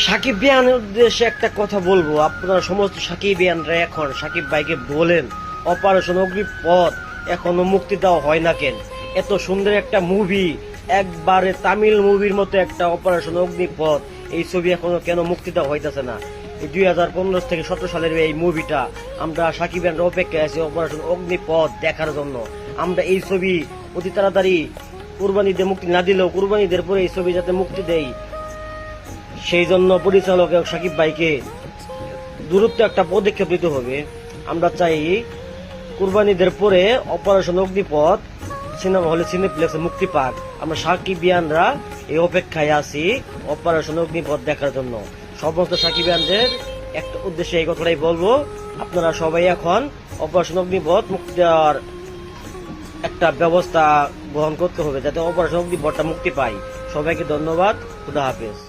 সাকিব বিয়ানের উদ্দেশ্যে একটা কথা বলবো, আপনারা সমস্ত সাকিব বিয়ানরা এখন সাকিব ভাইকে বলেন অপারেশন অগ্নিপথ এখনো মুক্তি দেওয়া হয় না কেন? এত সুন্দর একটা মুভি, একবারে তামিল মুভির মতো একটা অপারেশন অগ্নিপথ, এই ছবি এখনো কেন মুক্তি দেওয়া হইতেছে না? এই 2015 থেকে 17 সালের এই মুভিটা আমরা সাকিব বিয়ানরা অপেক্ষায় আছি অপারেশন অগ্নিপথ দেখার জন্য। আমরা এই ছবি অতি তাড়াতাড়ি কুরবানিদের মুক্তি না দিলেও কুরবানিদের পরে এই ছবি যাতে মুক্তি দেয়, সেই জন্য পরিচালক সাকিব ভাইকে দূরত্ব একটা পদক্ষেপ নিতে হবে। আমরা চাই কুরবানিদের পরে অপারেশন অগ্নিপথ সিনেমা হলে সিনেপ্লেক্সে মুক্তি পাক। আমরা সাকিবিয়ানরা এই অপেক্ষায় আছি অপারেশন অগ্নিপথ দেখার জন্য। সমস্ত সাকিবিয়ানদের একটা উদ্দেশ্যে এই কথাটাই বলবো, আপনারা সবাই এখন অপারেশন অগ্নিপথ মুক্তি দেওয়ার একটা ব্যবস্থা গ্রহণ করতে হবে যাতে অপারেশন অগ্নিপথটা মুক্তি পায়। সবাইকে ধন্যবাদ, খুদা হাফেজ।